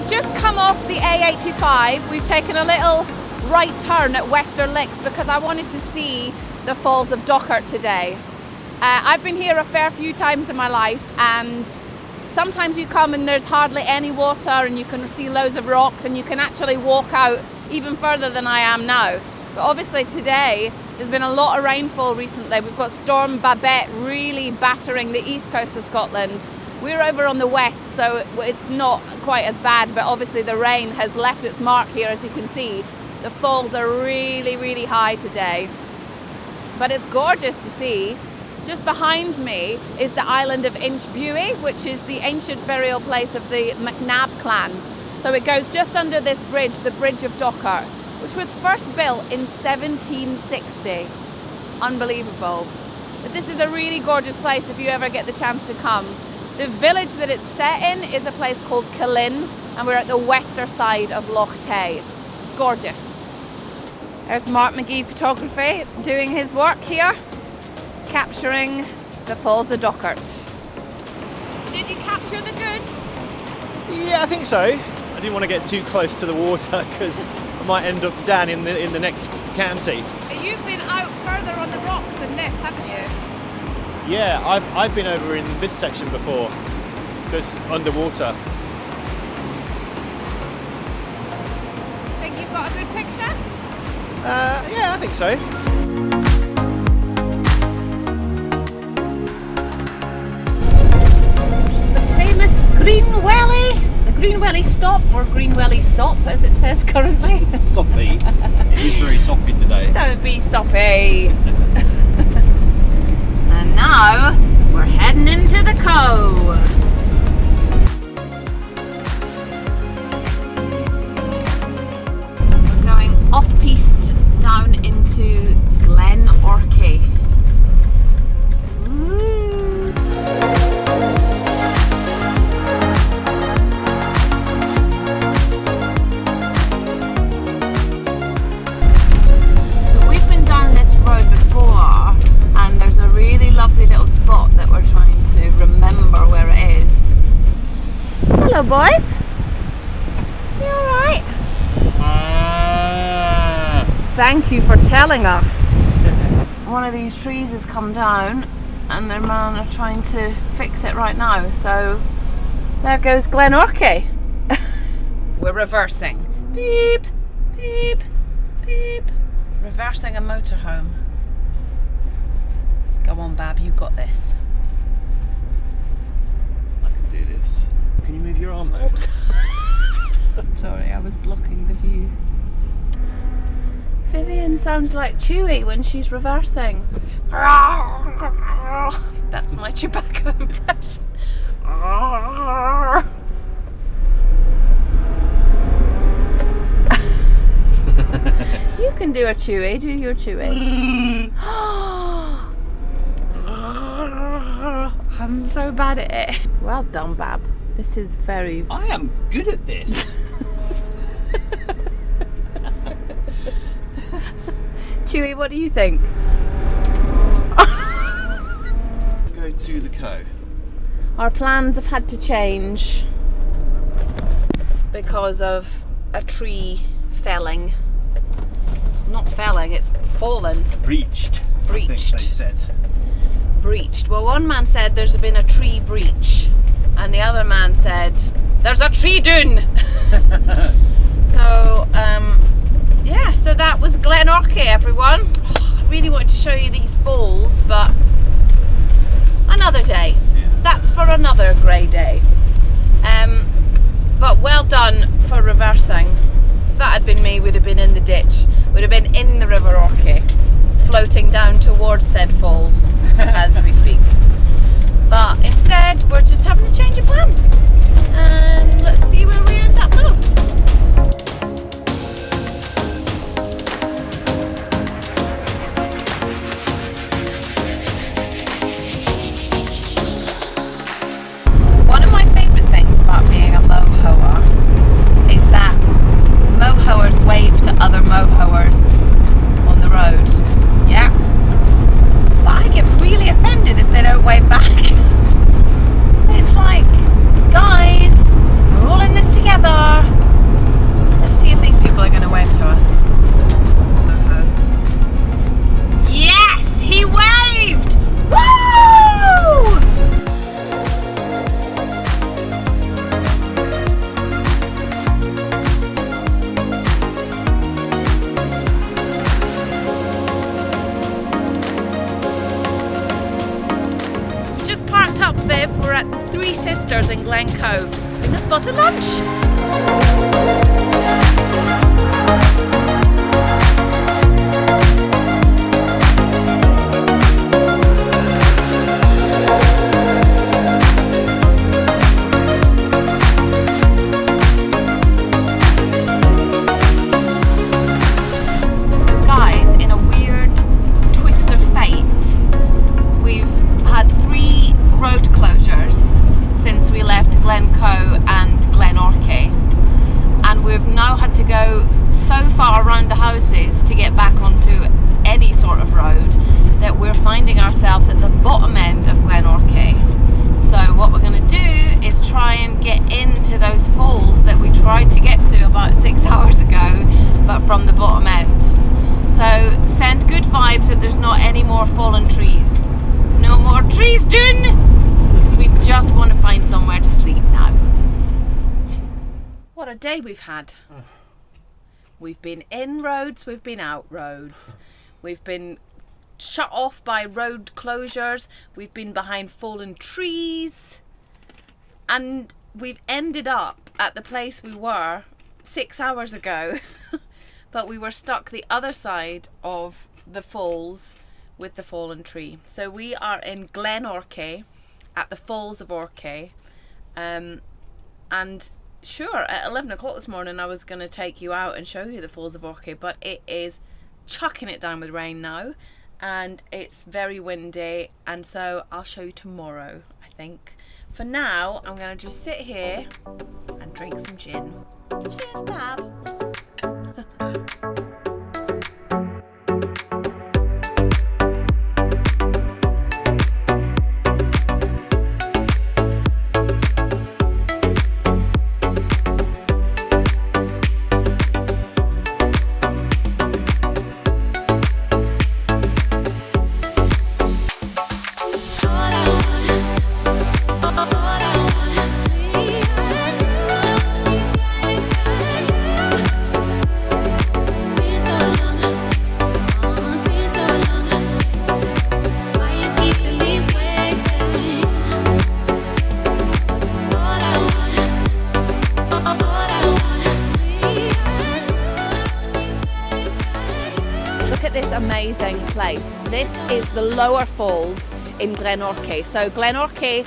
we've just come off the A85. We've taken a little right turn at Wester Licks because I wanted to see the Falls of Dochart today. I've been here a fair few times in my life, and sometimes you come and there's hardly any water and you can see loads of rocks and you can actually walk out even further than I am now. But obviously today there's been a lot of rainfall recently. We've got Storm Babette really battering the east coast of Scotland. We're over on the west, so it's not quite as bad, but obviously the rain has left its mark here, as you can see. The falls are really, really high today. But it's gorgeous to see. Just behind me is the island of Inchbuie, which is the ancient burial place of the MacNab clan. So it goes just under this bridge, the Bridge of Dochart, which was first built in 1760. Unbelievable. But this is a really gorgeous place if you ever get the chance to come. The village that it's set in is a place called Killin, and we're at the western side of Loch Tay. Gorgeous. There's Mark McGee Photography doing his work here, capturing the Falls of Dochart. Did you capture the goods? Yeah, I think so. I didn't want to get too close to the water because I might end up down in the next county. You've been out further on the rocks than this, haven't you? Yeah, I've been over in this section before, that's underwater. Think you've got a good picture? Yeah, I think so. The famous Green Welly, the Green Welly Stop, or Green Welly Sop as it says currently. Soppy. It is very soppy today. Don't be soppy. And now we're heading into the Cove. We're going off-piste down into Glen Orchy. Ooh. So we've been down this road before, and there's a really lovely little spot that we're trying to remember where it is. Hello boys, you alright? Thank you for telling us. One of these trees has come down and their man are trying to fix it right now, so there goes Glen Orchy. We're reversing. Beep, beep, beep. Reversing a motorhome. Go on, Bab, you got this. I can do this. Can you move your arm though? Sorry, I was blocking the view. Vivienne sounds like Chewie when she's reversing. That's my Chewbacca impression. You can do a Chewie, do your Chewie. I'm so bad at it. Well done, Bab. This is very... I am good at this. Chewie, what do you think? Go to the Cove. Our plans have had to change because of a tree felling. Not felling, it's fallen. Breached. Breached. I think they said. Breached. Well, one man said there's been a tree breach, and the other man said there's a tree Doon. So, yeah, so that was Glen Orchy, everyone. Oh, I really wanted to show you these falls, but another day. Yeah. That's for another grey day. But well done for reversing. If that had been me, we'd have been in the ditch. We'd have been in the River Orchy, floating down towards said falls as we speak. But instead, we're just having to change a plan. And let's see where we end up now. One of my favourite things about being a mow-hoer is that mow-hoers wave to other mow-hoers on the road. Yeah. But I get really offended if they don't wave back. It's like, guys, we're all Glencoe. Bring us spot of lunch. Glencoe and Glen Orchy, and we've now had to go so far around the houses to get back onto any sort of road that we're finding ourselves at the bottom end of Glen Orchy. So what we're going to do is try and get into those falls that we tried to get to about 6 hours ago, but from the bottom end. So send good vibes that there's not any more fallen trees. No more trees, Doon! We just want to find somewhere to sleep now. What a day we've had. We've been in roads, we've been out roads. We've been shut off by road closures, we've been behind fallen trees, and we've ended up at the place we were 6 hours ago. But we were stuck the other side of the falls with the fallen tree. So we are in Glen Orchy, at the Falls of Orchy, and sure, at 11 o'clock this morning I was going to take you out and show you the Falls of Orchy, but it is chucking it down with rain now, and it's very windy, and so I'll show you tomorrow, I think. For now, I'm going to just sit here and drink some gin. Cheers, Dab. Amazing place. This is the lower falls in Glen Orchy. So Glen Orchy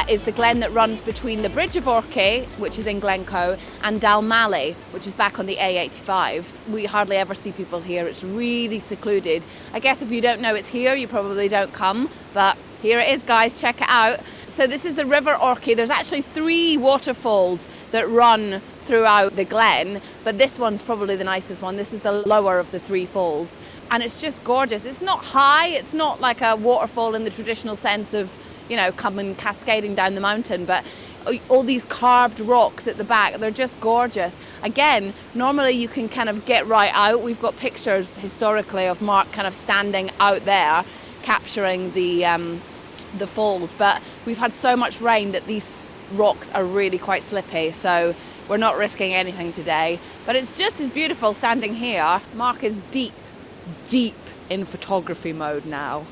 is the glen that runs between the Bridge of Orchy, which is in Glencoe, and Dalmally, which is back on the A85. We hardly ever see people here. It's really secluded. I guess if you don't know it's here, you probably don't come, but here it is, guys, check it out. So this is the River Orchy. There's actually 3 waterfalls that run throughout the glen, but this one's probably the nicest one. This is the lower of the 3 falls, and it's just gorgeous. It's not high, it's not like a waterfall in the traditional sense of, you know, coming cascading down the mountain, but all these carved rocks at the back, they're just gorgeous. Again, normally you can kind of get right out. We've got pictures historically of Mark kind of standing out there capturing the falls, but we've had so much rain that these rocks are really quite slippy, so we're not risking anything today. But it's just as beautiful standing here. Mark is deep in photography mode now.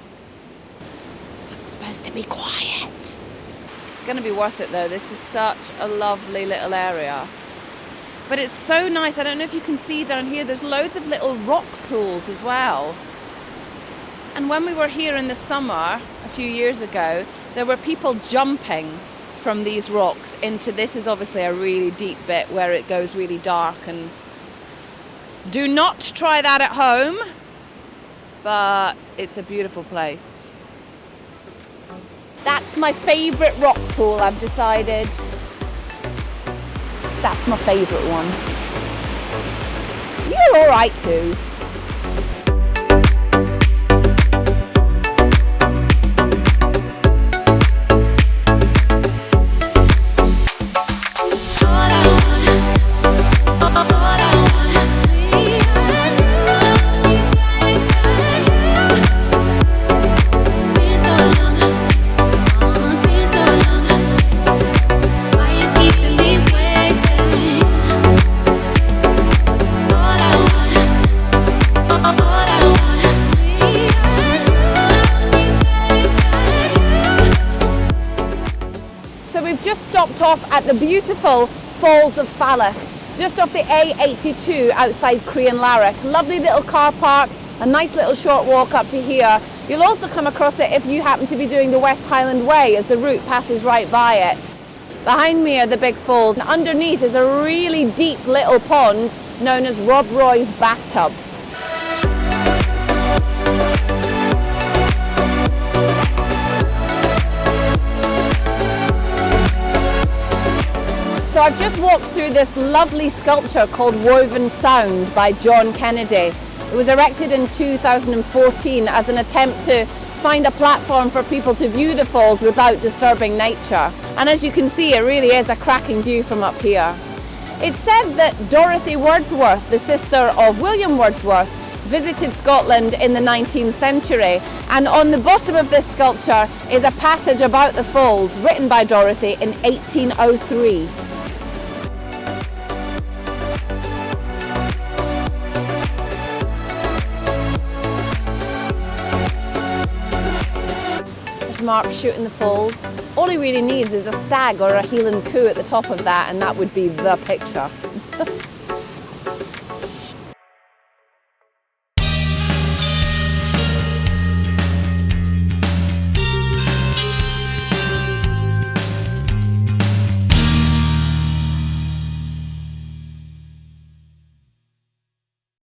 It's supposed to be quiet. It's going to be worth it though. This is such a lovely little area. But it's so nice. I don't know if you can see down here, there's loads of little rock pools as well. And when we were here in the summer, a few years ago, there were people jumping from these rocks into, this is obviously a really deep bit where it goes really dark, and do not try that at home, but it's a beautiful place. That's my favourite rock pool, I've decided. That's my favourite one. You're alright too. off at the beautiful Falls of Falloch, just off the A82 outside Crianlarach. Lovely little car park, a nice little short walk up to here. You'll also come across it if you happen to be doing the West Highland Way, as the route passes right by it. Behind me are the big falls, and underneath is a really deep little pond known as Rob Roy's bathtub. So I've just walked through this lovely sculpture called Woven Sound by John Kennedy. It was erected in 2014 as an attempt to find a platform for people to view the falls without disturbing nature. And as you can see, it really is a cracking view from up here. It's said that Dorothy Wordsworth, the sister of William Wordsworth, visited Scotland in the 19th century, and on the bottom of this sculpture is a passage about the falls written by Dorothy in 1803. Mark shooting the falls. All he really needs is a stag or a Highland coo at the top of that, and that would be the picture.